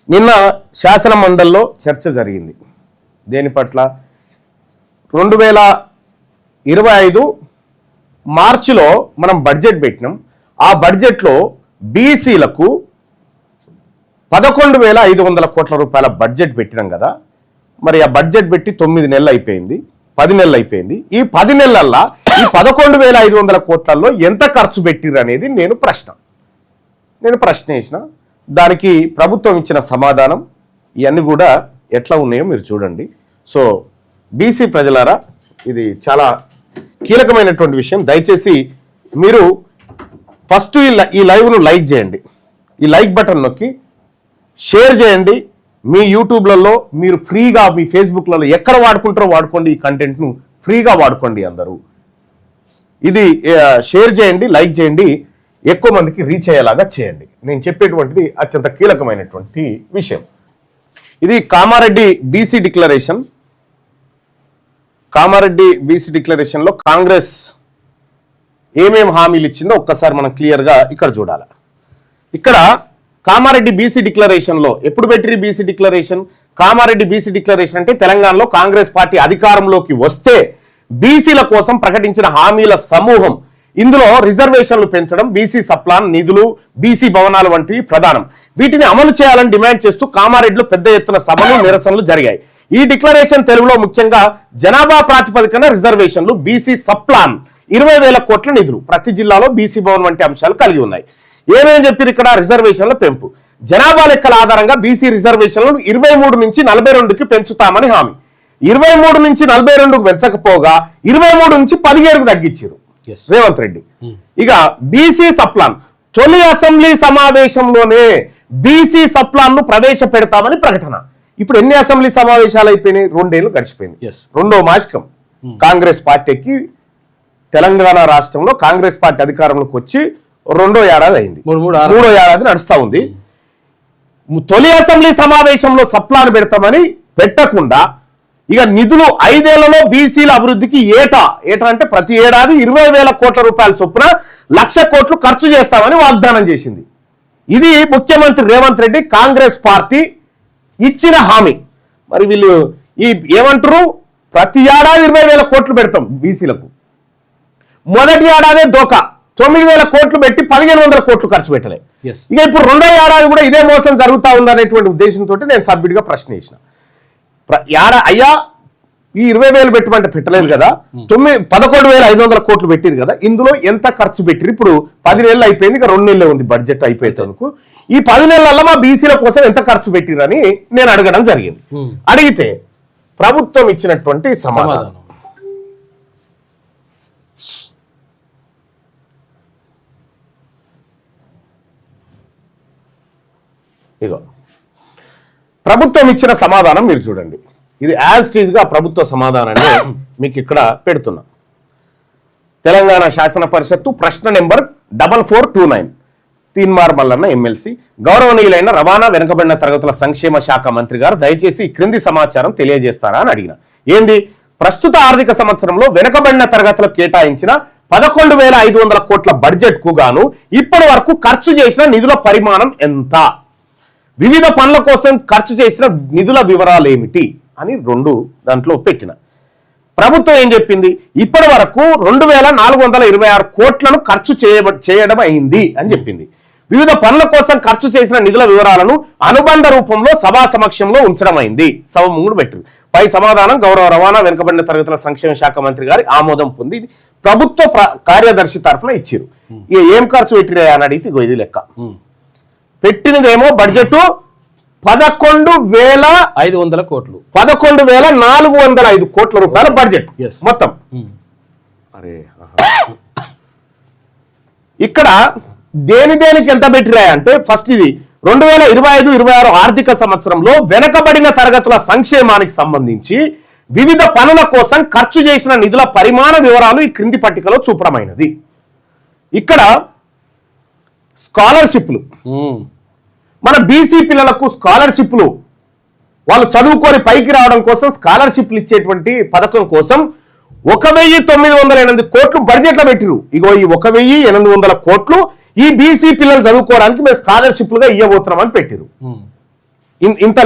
నిన్న శాసన మండలిలో చర్చ జరిగింది. దేని పట్ల? 2025 మార్చిలో మనం బడ్జెట్ పెట్టినాం. ఆ బడ్జెట్లో బీసీలకు 11,500 కోట్ల రూపాయల బడ్జెట్ పెట్టినాం కదా. మరి ఆ బడ్జెట్ పెట్టి 9 నెలలు అయిపోయింది, 10 నెలలు అయిపోయింది. ఈ 10 నెలల్లో ఈ 11,500 కోట్లలో ఎంత ఖర్చు పెట్టిర్రు అనేది నేను ప్రశ్న వేసిన. దానికి ప్రభుత్వం ఇచ్చిన సమాధానం ఇవన్నీ కూడా ఎట్లా ఉన్నాయో మీరు చూడండి. సో బీసీ ప్రజలారా, ఇది చాలా కీలకమైనటువంటి విషయం. దయచేసి మీరు ఫస్ట్ ఈ లైవ్ను లైక్ చేయండి, ఈ లైక్ బటన్ నొక్కి షేర్ చేయండి. మీ యూట్యూబ్లలో మీరు ఫ్రీగా, మీ ఫేస్బుక్లలో ఎక్కడ వాడుకుంటారో వాడుకోండి. ఈ కంటెంట్ను ఫ్రీగా వాడుకోండి అందరూ. ఇది షేర్ చేయండి, లైక్ చేయండి, ఎక్కువ మందికి రీచ్ అయ్యేలాగా చేయండి. నేను చెప్పేటువంటిది అత్యంత కీలకమైనటువంటి విషయం. ఇది Kamareddy BC declaration. Kamareddy BC డిక్లరేషన్లో కాంగ్రెస్ ఏమేమి హామీలు ఇచ్చిందో ఒక్కసారి మనం క్లియర్గా ఇక్కడ చూడాలి. ఇక్కడ కామారెడ్డి బీసీ డిక్లరేషన్లో ఎప్పుడు పెట్టిరి BC declaration? Kamareddy BC declaration అంటే తెలంగాణలో కాంగ్రెస్ పార్టీ అధికారంలోకి వస్తే బీసీల కోసం ప్రకటించిన హామీల సమూహం. ఇందులో రిజర్వేషన్లు పెంచడం, బీసీ సప్లాన్ నిధులు, బీసీ భవనాలు వంటివి ప్రధానం. వీటిని అమలు చేయాలని డిమాండ్ చేస్తూ కామారెడ్డిలో పెద్ద ఎత్తున సభలు, నిరసనలు జరిగాయి. ఈ డిక్లరేషన్ తెలుగులో ముఖ్యంగా జనాభా ప్రాతిపదికన రిజర్వేషన్లు, బీసీ సప్లాన్, 20,000 కోట్ల నిధులు, ప్రతి జిల్లాలో బీసీ భవన్ వంటి అంశాలు కలిగి ఉన్నాయి. ఏమేమి చెప్పారు ఇక్కడ? రిజర్వేషన్ల పెంపు, జనాభా లెక్కల ఆధారంగా బీసీ రిజర్వేషన్లను 23 నుంచి 42కి పెంచుతామని హామీ. 23 నుంచి 42కు పెంచకపోగా 23 నుంచి 17కు తగ్గించారు రేవంత్ రెడ్డి. ఇక బీసీ సప్లాన్, తొలి అసెంబ్లీ సమావేశంలోనే బీసీ సప్లాన్ ను ప్రవేశపెడతామని ప్రకటన. ఇప్పుడు ఎన్ని అసెంబ్లీ సమావేశాలు అయిపోయినాయి? 2 ఏళ్ళు గడిచిపోయింది. 2వ మాసికం కాంగ్రెస్ పార్టీకి తెలంగాణ రాష్ట్రంలో కాంగ్రెస్ పార్టీ అధికారంలోకి వచ్చి 2వ ఏడాది అయింది, 3వ ఏడాది నడుస్తా ఉంది. తొలి అసెంబ్లీ సమావేశంలో సప్లాన్ పెడతామని పెట్టకుండా ఇక నిధులు 5 ఏళ్లలో బీసీల అభివృద్ధికి ఏటా అంటే ప్రతి ఏడాది 20,000 కోట్ల రూపాయల చొప్పున 1,00,000 కోట్లు ఖర్చు చేస్తామని వాగ్దానం చేసింది. ఇది ముఖ్యమంత్రి రేవంత్ రెడ్డి కాంగ్రెస్ పార్టీ ఇచ్చిన హామీ. మరి వీళ్ళు ఏమంటారు? ప్రతి ఏడాది 20,000 కోట్లు పెడతాం బీసీలకు. మొదటి ఏడాదే దోకా 9,000 కోట్లు పెట్టి 1,500 కోట్లు ఖర్చు పెట్టలే. ఇక ఇప్పుడు 2వ ఏడాది కూడా ఇదే మోసం జరుగుతా ఉందనేటువంటి ఉద్దేశంతో నేను సబ్మిట్గా ప్రశ్న వేసిన. అయ్యా, ఈ 20,000 పెట్టమంటే పెట్టలేదు కదా, 11,500 కోట్లు పెట్టింది కదా, ఇందులో ఎంత ఖర్చు పెట్టిరు? ఇప్పుడు 10 నెలలు అయిపోయింది, ఇక 2 నెలలే ఉంది బడ్జెట్ అయిపోయేందుకు. ఈ 10 నెలల్లో మా బీసీల కోసం ఎంత ఖర్చు పెట్టిరని నేను అడగడం జరిగింది. అడిగితే ప్రభుత్వం ఇచ్చినటువంటి సమాధానం, ఇగో ప్రభుత్వం ఇచ్చిన సమాధానం మీరు చూడండి. ఇది యాజ్ ఇట్ ఈజ్ గా ప్రభుత్వ సమాధానాన్ని మీకు ఇక్కడ పెడుతున్నా. తెలంగాణ శాసన పరిషత్తు ప్రశ్న నెంబర్ 4429, తీన్మార్ మల్లన్న ఎమ్మెల్సీ. గౌరవనీయులైన రవాణా వెనుకబడిన తరగతుల సంక్షేమ శాఖ మంత్రి గారు దయచేసి ఈ క్రింది సమాచారం తెలియజేస్తారా అని అడిగిన. ఏంది? ప్రస్తుత ఆర్థిక సంవత్సరంలో వెనుకబడిన తరగతులకు కేటాయించిన 11,500 కోట్ల బడ్జెట్ కు గాను ఇప్పటి వరకు ఖర్చు చేసిన నిధుల పరిమాణం ఎంత? వివిధ పనుల కోసం ఖర్చు చేసిన నిధుల వివరాలు ఏమిటి అని 2 దాంట్లో పెట్టిన. ప్రభుత్వం ఏం చెప్పింది? ఇప్పటి వరకు 2,426 కోట్లను ఖర్చు చేయడం అయింది అని చెప్పింది. వివిధ పనుల కోసం ఖర్చు చేసిన నిధుల వివరాలను అనుబంధ రూపంలో సభా సమక్షంలో ఉంచడం అయింది. సభ ముందు పెట్టింది. పై సమాధానం గౌరవ రవాణా వెనుకబడిన తరగతుల సంక్షేమ శాఖ మంత్రి గారి ఆమోదం పొంది ప్రభుత్వ కార్యదర్శి తరఫున ఇచ్చారు. ఏం ఖర్చు పెట్టిరా అని అడిగితే ఇది లెక్క పెట్టినదేమో బడ్జెట్ 11,500 కోట్లు, 11,405 కోట్ల రూపాయల బడ్జెట్ మొత్తం. అరే, ఇక్కడ దేనికి ఎంత పెట్టిరా అంటే ఫస్ట్ ఇది 2025-26 ఆర్థిక సంవత్సరంలో వెనకబడిన తరగతుల సంక్షేమానికి సంబంధించి వివిధ పనుల కోసం ఖర్చు చేసిన నిధుల పరిమాణ వివరాలు ఈ క్రింది పట్టికలో చూపడమైనది. ఇక్కడ స్కాలర్షిప్లు, మన బీసీ పిల్లలకు స్కాలర్షిప్లు, వాళ్ళు చదువుకొని పైకి రావడం కోసం స్కాలర్షిప్లు ఇచ్చేటువంటి పథకం కోసం 1,908 కోట్లు బడ్జెట్లో పెట్టిరు. ఇగో ఈ 1,800 కోట్లు ఈ బీసీ పిల్లలు చదువుకోవడానికి మేము స్కాలర్షిప్లుగా ఇవ్వబోతున్నామని పెట్టిరు. ఇంత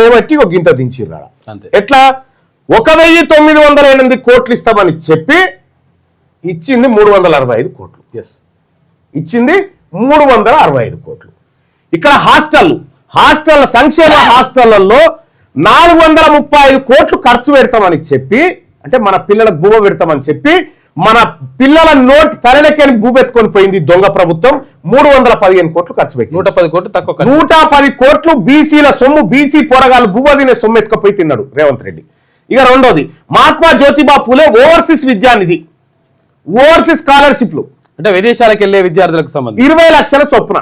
లేవట్టి ఒక గింత దించిర్రు. ఎట్లా 1908 కోట్లు ఇస్తామని చెప్పి ఇచ్చింది 365 కోట్లు. ఇచ్చింది 365 కోట్లు. ఇక్కడ హాస్టల్ సంక్షేమ హాస్టళ్లలో 435 కోట్లు ఖర్చు పెడతామని చెప్పి, అంటే మన పిల్లలకు భూమ పెడతామని చెప్పి మన పిల్లల నోటి తలలకేని భూవెత్తుకొని పోయింది దొంగ ప్రభుత్వం. 315 కోట్లు ఖర్చు పెట్టి 110 కోట్లు తక్కువ, 110 కోట్లు బీసీల సొమ్ము, బీసీ పోరగాళ్ళు భూవ తినే సొమ్ము ఎత్తుకపోయి తిన్నాడు రేవంత్ రెడ్డి. ఇక రెండోది మహాత్మా జ్యోతిబా పూలే ఓవర్సీస్ విద్యానిధి, ఓవర్సీస్ స్కాలర్షిప్లు, అంటే విదేశాలకు వెళ్లే విద్యార్థులకు సంబంధించి 20 లక్షల చొప్పున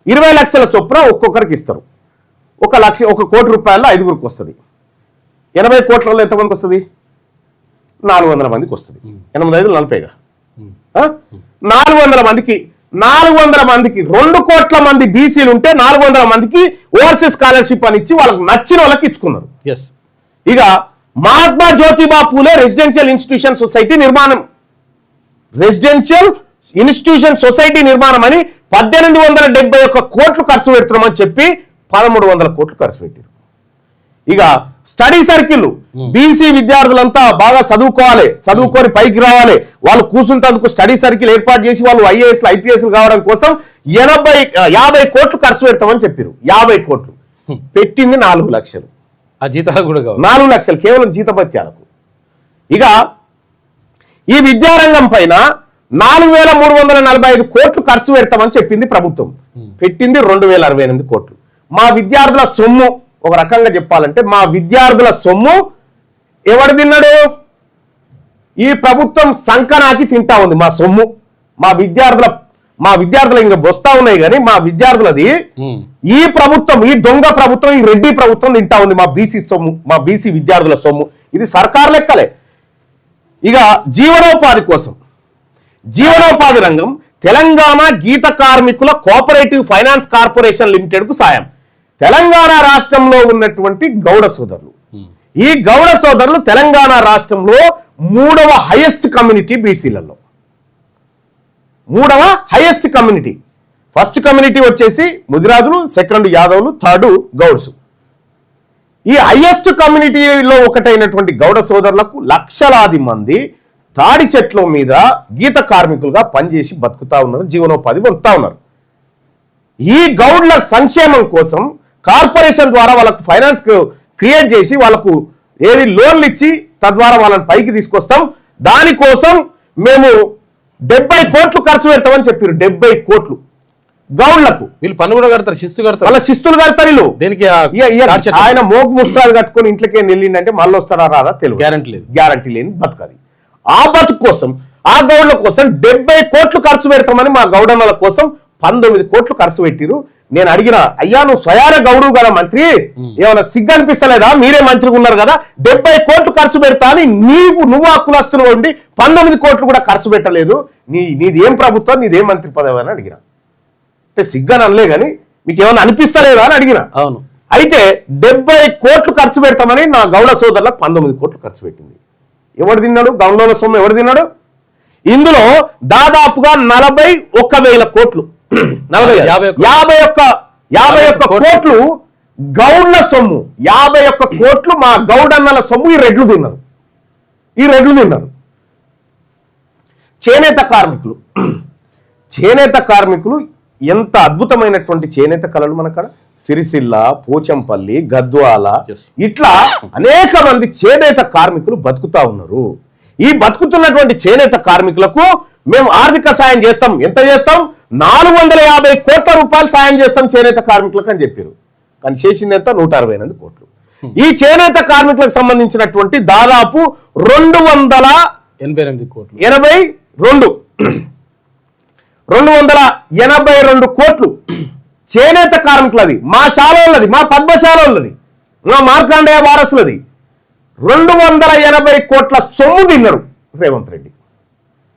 20 లక్షల చొప్పున ఒక్కొక్కరికి ఇస్తారు. 1 కోటి రూపాయల్లో 5గురికి వస్తుంది. 80 కోట్లలో ఎంతమందికి వస్తుంది? 400 మందికి వస్తుంది. 8 40గా 400 మందికి 2 కోట్ల మంది బీసీలు ఉంటే 400 మందికి ఓవర్సీస్ స్కాలర్షిప్ అని ఇచ్చి వాళ్ళకి నచ్చిన వాళ్ళకి ఇచ్చుకున్నారు. ఇక Mahatma Jyotiba Phule residential institution society నిర్మాణం అని 1871 కోట్లు ఖర్చు పెడుతున్నామని చెప్పి 1300 కోట్లు ఖర్చు పెట్టారు. ఇక స్టడీ సర్కిల్, బీసీ విద్యార్థులంతా బాగా చదువుకొని పైకి రావాలి, వాళ్ళు కూర్చుంటందుకు స్టడీ సర్కిల్ ఏర్పాటు చేసి వాళ్ళు IAS IPS కావడం కోసం 50 కోట్లు ఖర్చు పెడతామని చెప్పారు. 50 కోట్లు పెట్టింది 4 లక్షలు. ఆ జీతాలు కూడా 4 లక్షలు కేవలం జీతభత్యాలకు. ఇక ఈ విద్యారంగం పైన 4345 కోట్లు ఖర్చు పెడతామని చెప్పింది ప్రభుత్వం. పెట్టింది 2068 కోట్లు. మా విద్యార్థుల సొమ్ము, ఒక రకంగా చెప్పాలంటే మా విద్యార్థుల సొమ్ము ఎవడు తిన్నాడు? ఈ ప్రభుత్వం సంకనాకి తింటా ఉంది మా సొమ్ము. మా విద్యార్థుల ఇంకా బొస్తా ఉన్నాయి కానీ మా విద్యార్థులది ఈ ప్రభుత్వం, ఈ దొంగ ప్రభుత్వం, ఈ రెడ్డి ప్రభుత్వం తింటా ఉంది మా బీసీ సొమ్ము, మా బీసీ విద్యార్థుల సొమ్ము. ఇది సర్కార్ లెక్కలే. ఇక జీవనోపాధి రంగం తెలంగాణ గీత కార్మికుల కోఆపరేటివ్ ఫైనాన్స్ కార్పొరేషన్ లిమిటెడ్ కు సాయం. తెలంగాణ రాష్ట్రంలో ఉన్నటువంటి గౌడ సోదరులు, ఈ గౌడ సోదరులు తెలంగాణ రాష్ట్రంలో 3వ హైయెస్ట్ కమ్యూనిటీ బీసీలలో. 3వ హైయెస్ట్ కమ్యూనిటీ. ఫస్ట్ కమ్యూనిటీ వచ్చేసి ముదిరాజులు, సెకండ్ యాదవులు, థర్డ్ గౌడ్స్. ఈ హైయెస్ట్ కమ్యూనిటీలో ఒకటైనటువంటి గౌడ సోదరులకు లక్షలాది మంది తాడి చెట్ల మీద గీత కార్మికులుగా పనిచేసి బతుకుతా ఉన్నారు, జీవనోపాధి పొందుతా ఉన్నారు. ఈ గౌడ్ల సంక్షేమం కోసం కార్పొరేషన్ ద్వారా వాళ్ళకు ఫైనాన్స్ క్రియేట్ చేసి వాళ్ళకు లోన్లు ఇచ్చి తద్వారా వాళ్ళని పైకి తీసుకొస్తాం. దానికోసం మేము 70 కోట్లు ఖర్చు పెడతామని చెప్పారు. 70 కోట్లు గౌడ్లకు. వీళ్ళు పన్ను కూడా కడతారు, శిస్తు కడతారు, వాళ్ళ శిస్తులు కడతారు. వీళ్ళు దేనికి? ఆయన మోగు ముస్తాలు కట్టుకొని ఇంట్లోకి వెళ్ళిందంటే మళ్ళీ వస్తారా రాదా తెలియదు, గ్యారంటీ లేని బతుకది. ఆ బతుకు కోసం, ఆ గౌడ్ల కోసం 70 కోట్లు ఖర్చు పెడతామని మా గౌడన్నల కోసం 19 కోట్లు ఖర్చు పెట్టిరు. నేను అడిగిన, అయ్యా నువ్వు స్వయాన గౌడు కదా మంత్రి, ఏమైనా సిగ్గు అనిపిస్తలేదా? మీరే మంత్రిగా ఉన్నారు కదా, 70 కోట్లు ఖర్చు పెడతా అని నువ్వు ఆ కులస్తులు ఉండి 19 కోట్లు కూడా ఖర్చు పెట్టలేదు. నీది ఏం ప్రభుత్వం, నీదేం మంత్రి పదవి అని అడిగిన. అంటే సిగ్గని అనలే కానీ మీకు ఏమైనా అనిపిస్తలేదా అని అడిగిన. అవును. అయితే 70 కోట్లు ఖర్చు పెడతామని నా గౌడ సోదరులకు 19 కోట్లు ఖర్చు పెట్టింది. ఎవడు తిన్నాడు? గౌండ్ల సొమ్ము ఎవడు తిన్నాడు? ఇందులో దాదాపుగా 41,000 కోట్లు, 51 కోట్లు గౌడ్ల సొమ్ము, 51 కోట్లు మా గౌడన్నల సొమ్ము ఈ రెడ్లు తిన్నారు. చేనేత కార్మికులు ఎంత అద్భుతమైనటువంటి చేనేత కళలు మనకాడ సిరిసిల్ల, పోచంపల్లి, గద్వాల, ఇట్లా అనేక మంది చేనేత కార్మికులు బతుకుతా ఉన్నారు. ఈ బతుకుతున్నటువంటి చేనేత కార్మికులకు మేము ఆర్థిక సాయం చేస్తాం. ఎంత చేస్తాం? 450 కోట్ల రూపాయలు సాయం చేస్తాం చేనేత కార్మికులకు అని చెప్పారు. కానీ చేసింది ఎంత? 168 కోట్లు. ఈ చేనేత కార్మికులకు సంబంధించినటువంటి దాదాపు 282 కోట్లు చేనేత కార్మికులది, మా శాలది, మా పద్మశాలది, మా మార్కాండేయ వారసులది. 280 కోట్ల సొమ్ము తిన్నాడు రేవంత్ రెడ్డి.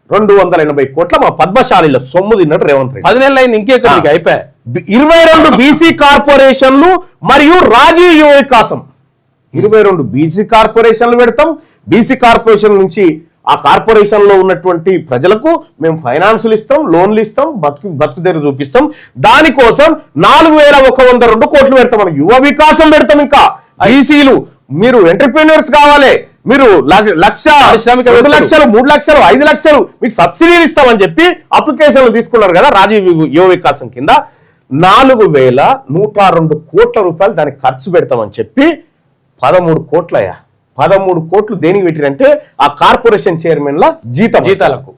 280 కోట్ల మా పద్మశాలిలో సొమ్ము తిన్నాడు రేవంత్ రెడ్డి. 10 నెలలు అయింది, ఇంకెక్కడికి అయిపోయాయి. 22 బీసీ కార్పొరేషన్లు మరియు రాజీవ్ యువ వికాసం, 22 బీసీ కార్పొరేషన్లు పెడతాం. బీసీ కార్పొరేషన్ నుంచి ఆ కార్పొరేషన్ లో ఉన్నటువంటి ప్రజలకు మేము ఫైనాన్సులు ఇస్తాం, లోన్లు ఇస్తాం, బతుకు తెర చూపిస్తాం. దానికోసం 4102 కోట్లు పెడతాం. మనం యువ వికాసం పెడతాం. ఇంకా ఈసీలు మీరు ఎంటర్ప్రీనర్స్ కావాలి, మీరు 1,00,000, 2 లక్షలు, 3 లక్షలు, 5 లక్షలు మీకు సబ్సిడీలు ఇస్తామని చెప్పి అప్లికేషన్లు తీసుకున్నారు కదా రాజీవ్ యువ వికాసం కింద. 4102 కోట్ల రూపాయలు దానికి ఖర్చు పెడతామని చెప్పి 13 కోట్లయ్యా. 13 కోట్లు దేనికి పెట్టిరంటే ఆ కార్పొరేషన్ చైర్మన్ల జీతాలకు.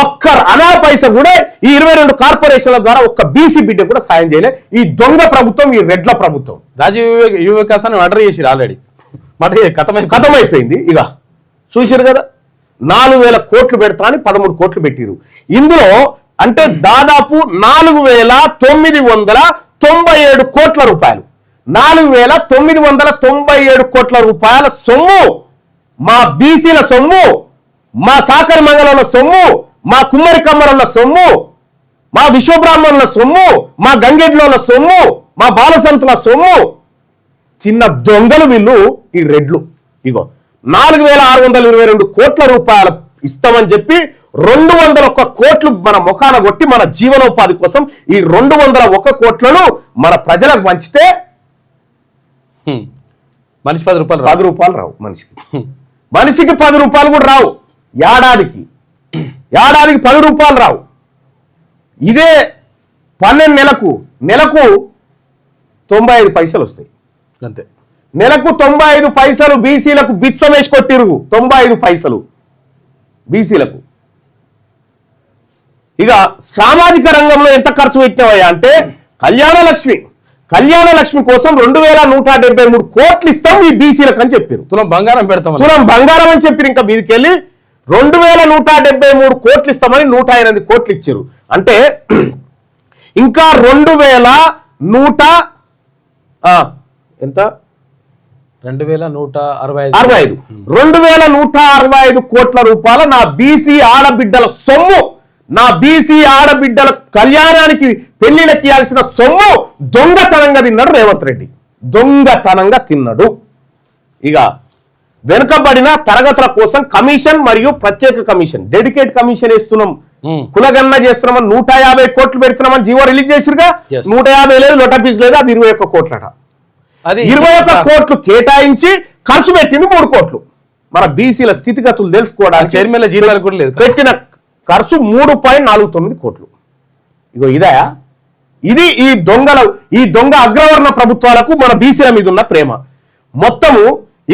ఒక్క అనా పైస కూడా ఈ 22 కార్పొరేషన్ల ద్వారా ఒక్క బీసీ బిడ్డ కూడా సాయం చేయలే ఈ దొంగ ప్రభుత్వం, ఈ రెడ్ల ప్రభుత్వం. రాజీవ్ యువ వికాసాన్ని మర్డర్ చేసిరు ఆల్రెడీ, కథమైపోయింది. ఇక చూసారు కదా, 4,000 కోట్లు పెడతా అని 13 కోట్లు పెట్టిరు. ఇందులో అంటే దాదాపు 4,997 కోట్ల రూపాయలు, 4,997 కోట్ల రూపాయల సొమ్ము మా బీసీల సొమ్ము, మా సాకర్ మంగళంల సొమ్ము, మా కుమ్మరి కమ్మరంల సొమ్ము, మా విశ్వబ్రాహ్మణుల సొమ్ము, మా గంగెడ్ల సొమ్ము, మా బాలసంతుల సొమ్ము. చిన్న దొంగలు వీళ్ళు ఈ రెడ్లు. ఇగో 4,622 కోట్ల రూపాయలు ఇస్తామని చెప్పి 201 కోట్లు మన ముఖాన కొట్టి మన జీవనోపాధి కోసం ఈ 201 కోట్లను మన ప్రజలకు పంచితే మనిషి 10 రూపాయలు 10 రూపాయలు రావు. మనిషికి 10 రూపాయలు కూడా రావు. ఏడాదికి 10 రూపాయలు రావు. ఇదే 12 నెలకు 95 పైసలు వస్తాయి అంతే. నెలకు 95 పైసలు బీసీలకు బిచ్చం వేసి కొట్టిరు. 95 పైసలు బీసీలకు. ఇక సామాజిక రంగంలో ఎంత ఖర్చు పెట్టినవయ్యా అంటే కళ్యాణ లక్ష్మి కోసం 2,173 కోట్లు ఇస్తాం ఈ బీసీలకు అని చెప్పారు. తులం బంగారం పెడతాం, తులం బంగారం అని చెప్పారు. ఇంకా మీదకెళ్ళి 2,173 కోట్లు ఇస్తామని 108 కోట్లు ఇచ్చారు. అంటే ఇంకా 2,100 ఎంత 2,165 2,165 కోట్ల రూపాయల నా బీసీ ఆడబిడ్డల సొమ్ము, నా బీసీ ఆడబిడ్డల కళ్యాణానికి పెళ్లిళ్ళకి ఇవ్వాల్సిన సొమ్ము దొంగతనంగా తిన్నాడు రేవంత్ రెడ్డి. దొంగతనంగా తిన్నాడు. ఇక వెనుకబడిన తరగతుల కోసం కమిషన్ మరియు ప్రత్యేక కమిషన్, డెడికేట్ కమిషన్ వేస్తున్నాం, కులగణన చేస్తున్నామని 150 కోట్లు పెడుతున్నామని జీవో రిలీజ్ చేసిరుగా. 150 లేదు, లొటపీస్ లేదు, అది 21 కోట్లట. 21 కోట్లు కేటాయించి ఖర్చు పెట్టింది 3 కోట్లు. మన బీసీల స్థితిగతులు తెలుసుకోవడానికి చైర్మన్ల జీతాలు కూడా లేదు, పెట్టిన ఖర్చు 3.49 కోట్లు. ఇగో ఇది ఈ దొంగ అగ్రవర్ణ ప్రభుత్వాలకు మన బీసీల మీద ఉన్న ప్రేమ. మొత్తము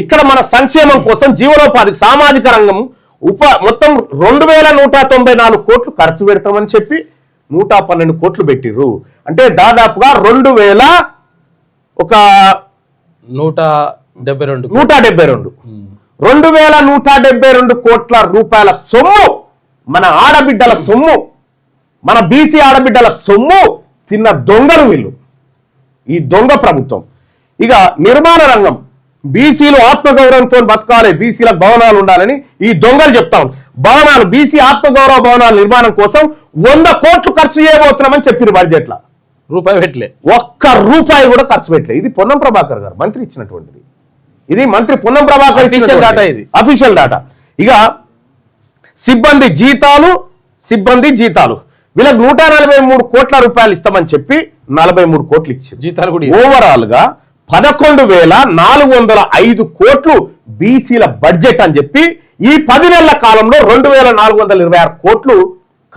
ఇక్కడ మన సంక్షేమం కోసం జీవనోపాధికి సామాజిక రంగం మొత్తం 2,194 కోట్లు ఖర్చు పెడతామని చెప్పి 112 కోట్లు పెట్టిర్రు. అంటే దాదాపుగా 2,172 కోట్ల రూపాయల సొమ్ము, మన ఆడబిడ్డల సొమ్ము, మన బీసీ ఆడబిడ్డల సొమ్ము తిన్న దొంగలు వీళ్ళు, ఈ దొంగ ప్రభుత్వం. ఇక నిర్మాణ రంగం, బీసీలు ఆత్మగౌరవంతో బతకాలి, బీసీలకు భవనాలు ఉండాలని ఈ దొంగలు చెప్తాం. భవనాలు, బీసీ ఆత్మగౌరవ భవనాల నిర్మాణం కోసం 100 కోట్లు ఖర్చు చేయబోతున్నామని చెప్పారు. బడ్జెట్లో రూపాయి పెట్టలే, ఒక్క రూపాయి కూడా ఖర్చు పెట్టలే. ఇది పొన్నం ప్రభాకర్ గారు మంత్రి ఇచ్చినటువంటిది. ఇది మంత్రి పొన్నం ప్రభాకర్ అఫీషియల్ డాటా. ఇక సిబ్బంది జీతాలు వీళ్ళకి 143 కోట్ల రూపాయలు ఇస్తామని చెప్పి 43 కోట్లు ఇచ్చారు జీతాలు కూడా. ఓవరాల్ గా 11,405 కోట్లు బీసీల బడ్జెట్ అని చెప్పి ఈ 10 నెలల కాలంలో 2,426 కోట్లు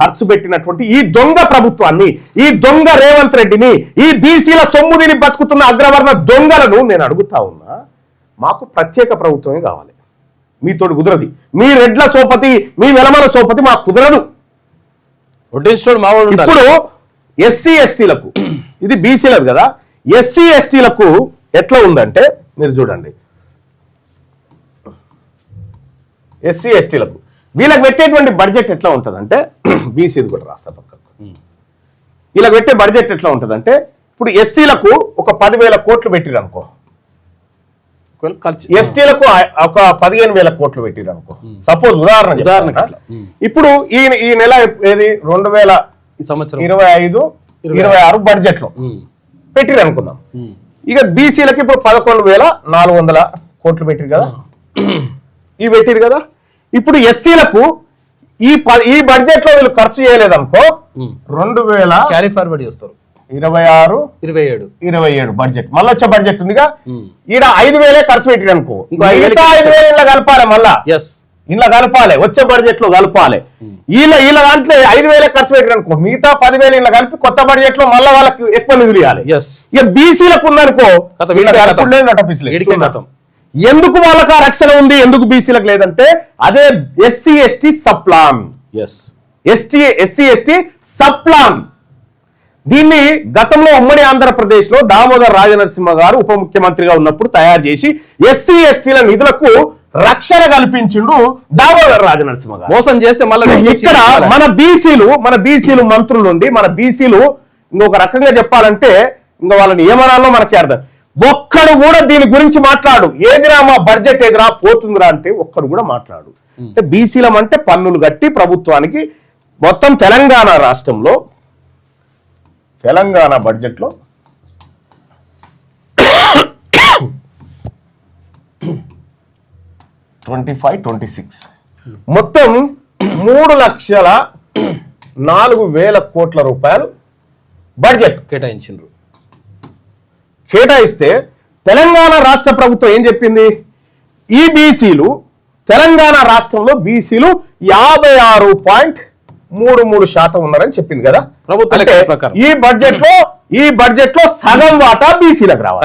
ఖర్చు పెట్టినటువంటి ఈ దొంగ ప్రభుత్వాన్ని, ఈ దొంగ రేవంత్ రెడ్డిని, ఈ బీసీల సొమ్ముదిని బతుకుతున్న అగ్రవర్ణ దొంగలను నేను అడుగుతా ఉన్నా, మాకు ప్రత్యేక ప్రభుత్వమే కావాలి. మీతోటి కుదరది. మీ రెడ్ల సోపతి, మీ వెలమల సోపతి మాకు కుదరదు. ఇప్పుడు ఎస్సీ ఎస్టీలకు, ఇది బీసీలకు కదా, ఎస్సీ ఎస్టీలకు ఎట్లా ఉందంటే మీరు చూడండి. ఎస్సీ ఎస్టీలకు వీళ్ళకి పెట్టేటువంటి బడ్జెట్ ఎట్లా ఉంటుందంటే, బీసీది కూడా రాస్తా పక్కకు, వీళ్ళకి పెట్టే బడ్జెట్ ఎట్లా ఉంటుందంటే, ఇప్పుడు ఎస్సీలకు ఒక 10,000 కోట్లు పెట్టిరు అనుకో, ఎస్టీలకు ఒక 15,000 కోట్లు పెట్టిరు అనుకో, సపోజ్ ఉదాహరణ. ఇప్పుడు ఈ నెల ఏది 2025-26 బడ్జెట్ లో పెట్టిరు అనుకుందాం. ఇక బీసీలకి ఇప్పుడు 11,400 కోట్లు పెట్టిరు కదా, ఇవి పెట్టిరు కదా. ఇప్పుడు ఎస్సీలకు ఈ బడ్జెట్ లో వీళ్ళు ఖర్చు చేయలేదనుకో 2000 క్యారీ ఫార్వర్డ్ చేస్తారు 26 27 27 బడ్జెట్ మళ్ళీ వచ్చే బడ్జెట్ ఉందిగా ఈడ 5,000 ఖర్చు పెట్టారు అనుకో ఇంకో 5,000 ఇలా కలపాలి మళ్ళా ఎస్ ఇలా కలపాలి వచ్చే బడ్జెట్ లో కలపాలి వీళ్ళ దాంట్లో 5,000 ఖర్చు పెట్టారు అనుకో మిగతా 10,000 ఇలా కలిపి కొత్త బడ్జెట్ లో మళ్ళీ వాళ్ళకి ఎక్కువ నిధులు ఇవ్వాలి ఎస్ ఇక బీసీలకు ఉందనుకో ఎందుకు వాళ్ళకి ఆ రక్షణ ఉంది ఎందుకు బీసీలకు లేదంటే అదే ఎస్సీ ఎస్టీ సప్లాన్ ఎస్ ఎస్సీ ఎస్టీ సప్లాన్ దీన్ని గతంలో ఉమ్మడి ఆంధ్రప్రదేశ్ లో దామోదర్ రాజనరసింహ గారు ఉప ముఖ్యమంత్రిగా ఉన్నప్పుడు తయారు చేసి ఎస్సీ ఎస్టీల నిధులకు రక్షణ కల్పించిండు దామోదర్ రాజనరసింహ గారు. మోసం చేస్తే మళ్ళీ ఇక్కడ మన బీసీలు మంత్రులు నుండి మన బీసీలు ఇంకొక రకంగా చెప్పాలంటే ఇంకా వాళ్ళ నియమనాల్లో మనకి అర్థం ఒక్కడు కూడా దీని గురించి మాట్లాడు ఏదిరా మా బడ్జెట్ ఏదిరా పోతుందిరా అంటే ఒక్కడు కూడా మాట్లాడు. అంటే బీసీలం అంటే పన్నులు కట్టి ప్రభుత్వానికి మొత్తం తెలంగాణ రాష్ట్రంలో తెలంగాణ బడ్జెట్ లో 25-26 మొత్తం 3,04,000 కోట్ల రూపాయలు బడ్జెట్ కేటాయించారు. కేటాయిస్తే తెలంగాణ రాష్ట్ర ప్రభుత్వం ఏం చెప్పింది ఈ బీసీలు తెలంగాణ రాష్ట్రంలో బీసీలు 56.33% ఉన్నారని చెప్పింది కదా ప్రభుత్వం. ఈ బడ్జెట్ లో సగం వాటా బీసీలకు రావాలి,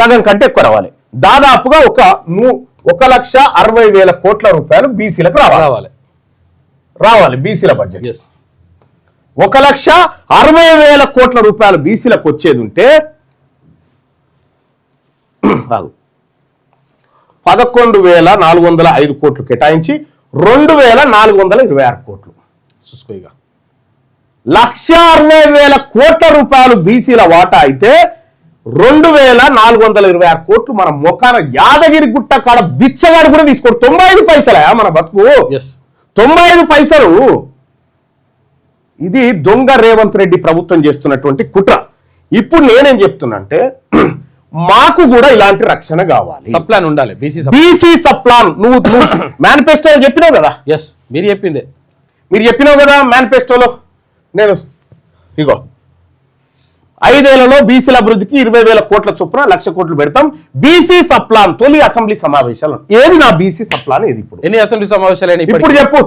సగం కంటే ఎక్కువ రావాలి. దాదాపుగా 1,60,60,000 కోట్ల రూపాయలు బీసీలకు రావాలి బీసీల బడ్జెట్ 1,60,60,000 కోట్ల రూపాయలు బీసీలకు వచ్చేది ఉంటే 11,405 కోట్లు కేటాయించి 2,426 కోట్లు 1,60,000 కోట్ల రూపాయలు బీసీల వాటా అయితే 2,426 కోట్లు మన మొఖాన యాదగిరి గుట్ట కాడ బిచ్చగాడు కూడా తీసుకోడు. 95 పైసలా మన బతుకు 95 పైసలు. ఇది దొంగ రేవంత్ రెడ్డి ప్రభుత్వం చేస్తున్నటువంటి కుట్ర. ఇప్పుడు నేనేం చెప్తున్నా అంటే మాకు కూడా ఇలాంటి రక్షణ కావాలి, సప్లాన్ ఉండాలి. బీసీ సప్లాన్ నువ్వు మేనిఫెస్టోలో చెప్పినావు కదా. మీరు చెప్పినావు కదా మేనిఫెస్టోలో. నేను ఇగో 5 ఏళ్లలో బీసీల అభివృద్ధికి 20,000 కోట్ల చొప్పున 1,00,000 కోట్లు పెడతాం. బీసీ సప్లాన్ తొలి అసెంబ్లీ సమావేశాలు. ఏది నా బీసీ సప్లాన్ ఏది? ఇప్పుడు ఎన్ని అసెంబ్లీ సమావేశాలు ఇప్పుడు చెప్పు.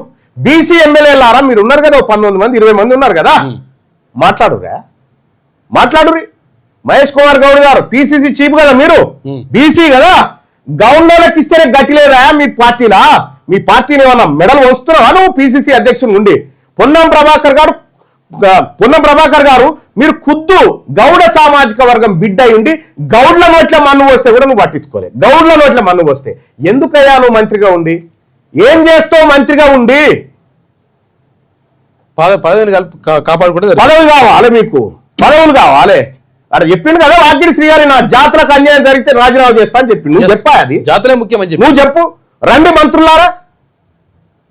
బీసీ ఎమ్మెల్యేలారా మీరు ఉన్నారు కదా, 19 మంది 20 మంది ఉన్నారు కదా, మాట్లాడురి. మహేష్ కుమార్ గౌడ్ గారు పిసిసి చీఫ్ కదా, మీరు బీసీ కదా, గవర్నర్లకు ఇస్తేనే గతి లేదా మీ పార్టీలా? మీ పార్టీని ఏమన్నా మెడల్ వస్తున్నావా నువ్వు పిసిసి అధ్యక్షుడు నుండి? పొన్నం ప్రభాకర్ గారు మీరు ఖుద్దు గౌడ సామాజిక వర్గం బిడ్డ ఉండి గౌడ్ల నోట్ల మన్ను వస్తే కూడా నువ్వు పట్టించుకోలే. గౌడ్ల నోట్ల మన్ను వస్తే ఎందుకయ్యా నువ్వు మంత్రిగా ఉండి ఏం చేస్తావు? మంత్రిగా ఉండి పదవిని కాపాడుకుంటే పదవి కావాలి, మీకు పదవులు కావాలి. అక్కడ చెప్పిండు కదా వాకిడి శ్రీగారి నా జాతులకు అన్యాయం జరిగితే రాజీనామా చేస్తా అని చెప్పిండు. నువ్వు చెప్పా అది జాతులే ముఖ్యమని చెప్పి నువ్వు చెప్పు. రండి మంత్రులారా,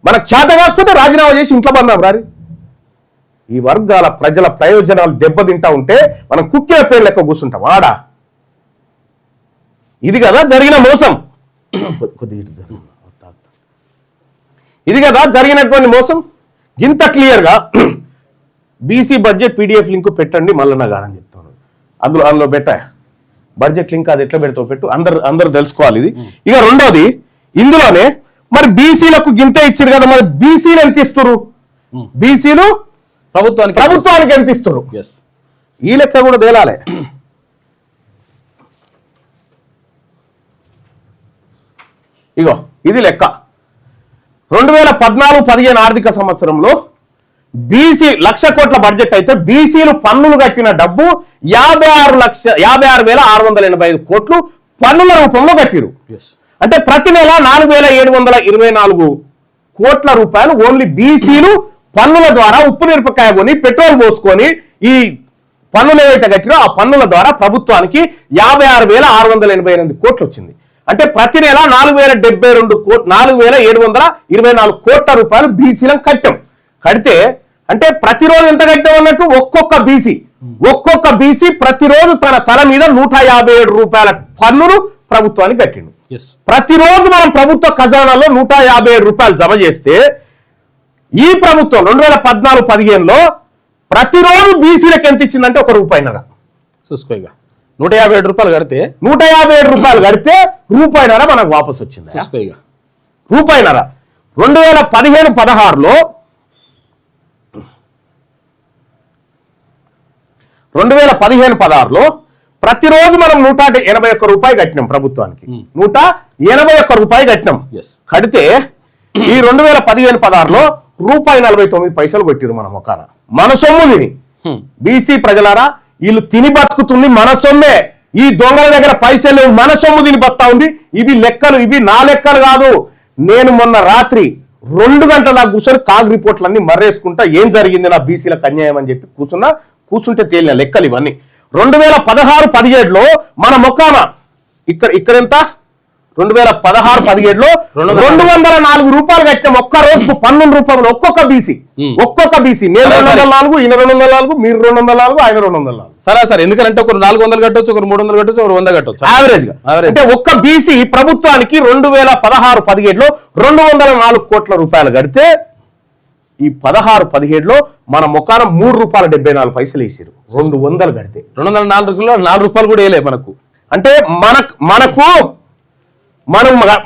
మనకు చేత కాకపోతే రాజీనామా చేసి ఇంట్లో బందాం రారి. ఈ వర్గాల ప్రజల ప్రయోజనాలు దెబ్బతింటా ఉంటే మనం కుక్కిన పేరు లెక్క కూర్చుంటాం ఆడా. ఇది కదా జరిగిన మోసం, ఇది కదా జరిగినటువంటి మోసం. ఇంత క్లియర్ గా బీసీ బడ్జెట్ పీడిఎఫ్ లింక్ పెట్టండి మల్లన్న గారు అని చెప్తాను. అందులో పెట్టా బడ్జెట్ లింక్, అది ఎట్లా పెడతావు పెట్టు, అందరు తెలుసుకోవాలి ఇది. ఇక రెండోది ఇందులోనే మరి బీసీలకు గింత ఇచ్చారు కదా, మరి బీసీలు ఎంత ఇస్తారు? బీసీలు ప్రభుత్వానికి ఎంత ఇస్తారు? ఈ లెక్క కూడా తేలాలి. ఇగో ఇది లెక్క. 2014-15 ఆర్థిక సంవత్సరంలో బీసీ 1,00,000 కోట్ల బడ్జెట్ అయితే బీసీలు పన్నులు కట్టిన డబ్బు 56,685 కోట్లు పన్నుల రూపంలో కట్టిరు. అంటే ప్రతి నెల 4,724 కోట్ల రూపాయలు ఓన్లీ బీసీలు పన్నుల ద్వారా ఉప్పు మిరపకాయ కొని పెట్రోల్ పోసుకొని ఈ పన్నులు ఏవైతే కట్టిరో ఆ పన్నుల ద్వారా ప్రభుత్వానికి 56,688 కోట్లు వచ్చింది. అంటే ప్రతి నెల 4,724 కోట్ల రూపాయలు బీసీలను కడితే అంటే ప్రతిరోజు ఎంత కట్టాం అన్నట్టు ఒక్కొక్క బీసీ ప్రతిరోజు తన తల మీద 157 రూపాయల పన్నులు ప్రభుత్వానికి కట్టిండు. ఎస్ ప్రతిరోజు మనం ప్రభుత్వ ఖజానాలో 157 రూపాయలు జమ చేస్తే ఈ ప్రభుత్వం 2014-15లో ప్రతిరోజు బీసీలకు ఎంత ఇచ్చిందంటే ₹1.5. చూసుకో ఇక 157 రూపాయలు కడితే 157 రూపాయలు కడితే ₹1.5 మనకు వాపసు వచ్చింది. చూసుకో ఇక ₹1.5 2015-16లో 2015-16లో ప్రతిరోజు మనం 181 రూపాయలు కట్టినాం ప్రభుత్వానికి. 181 రూపాయలు కట్టినాం. Yes. కడితే ఈ 2015-16లో ₹1.49 కొట్టిరు మన మొకాన. మన సొమ్ము తిని బీసీ ప్రజలారా, వీళ్ళు తిని బతుకుతుంది మన సొమ్మే. ఈ దొంగల దగ్గర పైసలు లేవు, మన సొమ్ము తిని బతా ఉంది. ఇవి లెక్కలు, ఇవి నా లెక్కలు కాదు. నేను మొన్న రాత్రి 2 గంటల దాకా కూర్చొని కాగ్ రిపోర్ట్లన్నీ మర్రేసుకుంటా ఏం జరిగింది నా బీసీలకు అన్యాయం అని చెప్పి కూర్చుంటే తేలిన లెక్కలు ఇవన్నీ. 2016-17లో మన మొక్కాన ఇక్కడ ఎంత 2016-17లో 204 రూపాయలు కట్టినాం. ఒక్క రోజుకు 12 రూపాయలు ఒక్కొక్క బీసీ. నేను 204, ఈయన 204, మీరు 204, ఆయన 204. సరే ఎందుకంటే ఒకరు 400 కట్టొచ్చు, ఒకరు 300 కట్టొచ్చు, ఒకరు 100 కట్టొచ్చు యావరేజ్ గా. అంటే ఒక్క బీసీ ప్రభుత్వానికి 2016-17లో 204 కోట్ల రూపాయలు కడితే ఈ 16-17లో మన మొక్కాన ₹3.74 వేసారు. 200 కడితే 204లో 4 రూపాయలు కూడా వేయలే మనకు. అంటే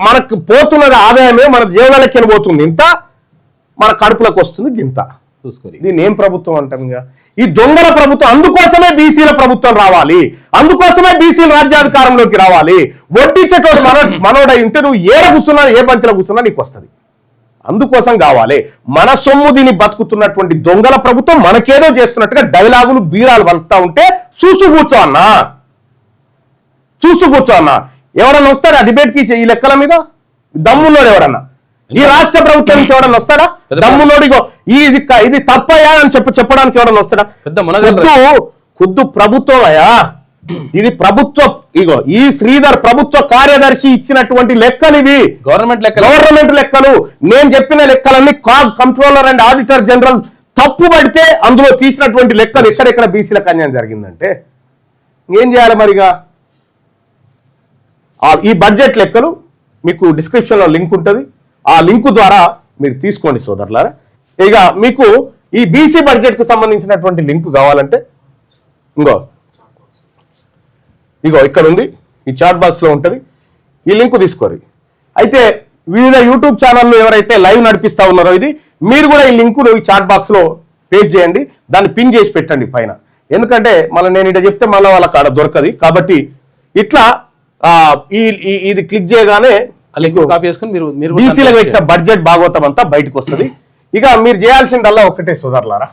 మనకు పోతున్నది ఆదాయమే మన జీవనలెక్కన పోతుంది ఇంత, మన కడుపులకు వస్తుంది గింత. చూసుకోండి దీన్ని ఏం ప్రభుత్వం అంటాం? ఈ దొంగల ప్రభుత్వం. అందుకోసమే బీసీల ప్రభుత్వం రావాలి, అందుకోసమే బీసీల రాజ్యాధికారంలోకి రావాలి. వడ్డించేటోడు మనోడై ఉంటే నువ్వు ఏడ కూర్చున్నా, ఏ పంతిలో కూర్చున్నా నీకు వస్తుంది. అందుకోసం కావాలి. మన సొమ్ము దీన్ని బతుకుతున్నటువంటి దొంగల ప్రభుత్వం మనకేదో చేస్తున్నట్టుగా డైలాగులు బీరాలు వలుపుతా ఉంటే చూస్తూ కూర్చో అన్నా. ఎవరన్నా వస్తాడా డిబేట్కి ఈ లెక్కల మీద? దమ్మున్నోడు ఎవరన్నా ఈ రాష్ట్ర ప్రభుత్వం నుంచి ఎవడన్నా వస్తాడా? దమ్మున్నోడు ఇగో ఇది తప్పయా అని చెప్పడానికి ఎవడన్నా వస్తాడా? ఖుద్దు ప్రభుత్వం అయ్యా, ఇది ప్రభుత్వ ఇగో ఈ శ్రీధర్ ప్రభుత్వ కార్యదర్శి ఇచ్చినటువంటి లెక్కలు ఇవి. గవర్నమెంట్ లెక్కలు. నేను చెప్పిన లెక్కలన్నీ కంట్రోలర్ అండ్ ఆడిటర్ జనరల్ తప్పు పడితే అందులో తీసినటువంటి లెక్కలు ఎక్కడెక్కడ బీసీలకు అన్యాయం జరిగిందంటే ఏం చేయాలి మరిగా? ఈ బడ్జెట్ లెక్కలు మీకు డిస్క్రిప్షన్లో లింక్ ఉంటుంది. ఆ లింక్ ద్వారా మీరు తీసుకోండి సోదరులారా. ఇక మీకు ఈ బీసీ బడ్జెట్కు సంబంధించినటువంటి లింక్ కావాలంటే ఇగో ఇక్కడ ఉంది, ఈ చాట్ బాక్స్లో ఉంటుంది. ఈ లింక్ తీసుకోరు. అయితే వివిధ యూట్యూబ్ ఛానళ్ళు ఎవరైతే లైవ్ నడిపిస్తా ఉన్నారో ఇది మీరు కూడా ఈ లింకును ఈ చాట్ బాక్స్లో పేస్ట్ చేయండి, దాన్ని పిన్ చేసి పెట్టండి పైన. ఎందుకంటే మళ్ళీ నేను ఇట్లా చెప్తే మళ్ళీ వాళ్ళకి ఆడ దొరకదు. కాబట్టి ఇట్లా ఇది క్లిక్ చేయగానే బీసీలకు పెట్టిన బడ్జెట్ భాగవతం అంతా బయటకు వస్తుంది. ఇక మీరు చేయాల్సిందల్లా ఒకటే సోదరులారా,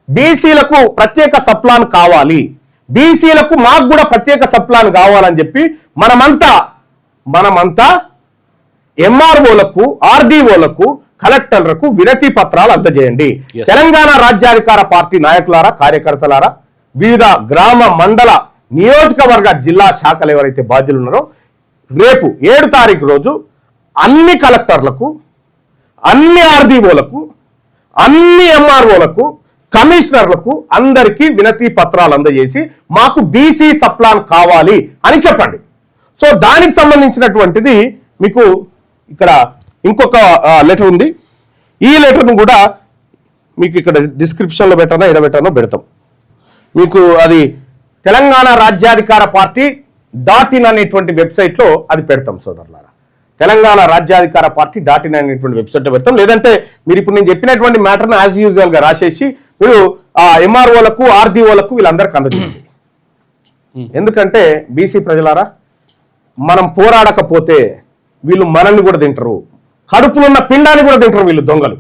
బీసీలకు ప్రత్యేక సప్లాన్ కావాలి, బీసీలకు మాకు కూడా ప్రత్యేక సప్లాన్ కావాలని చెప్పి మనమంతా ఎంఆర్ఓలకు, ఆర్డీఓలకు, కలెక్టర్లకు వినతి పత్రాలు అందజేయండి. తెలంగాణ రాజ్యాధికార పార్టీ నాయకులారా, కార్యకర్తలారా, వివిధ గ్రామ, మండల, నియోజకవర్గ, జిల్లా శాఖలు ఎవరైతే బాధ్యులు ఉన్నారో రేపు 7 తారీఖు రోజు అన్ని కలెక్టర్లకు, అన్ని ఆర్డీఓలకు, అన్ని ఎంఆర్ఓలకు, కమిషనర్లకు అందరికీ వినతి పత్రాలు అందజేసి మాకు బీసీ సప్లాన్ కావాలి అని చెప్పండి. సో దానికి సంబంధించినటువంటిది మీకు ఇక్కడ ఇంకొక లెటర్ ఉంది. ఈ లెటర్ను కూడా మీకు ఇక్కడ డిస్క్రిప్షన్లో ఎడబెట్టానో పెడతాం. మీకు అది తెలంగాణ రాజ్యాధికార పార్టీ .in అనేటువంటి వెబ్సైట్లో అది పెడతాం సోదరులారా. తెలంగాణ రాజ్యాధికార పార్టీ .in అనేటువంటి వెబ్సైట్లో పెడతాం. లేదంటే మీరు ఇప్పుడు నేను చెప్పినటువంటి మ్యాటర్ను యాజ్ యూజువల్గా రాసేసి మీరు ఎంఆర్ఓలకు, ఆర్డీఓలకు వీళ్ళందరికీ అందజేయండి. ఎందుకంటే బీసీ ప్రజలారా, మనం పోరాడకపోతే వీళ్ళు మనల్ని కూడా తింటారు, కడుపులున్న పిండాన్ని కూడా తింటారు వీళ్ళు దొంగలు.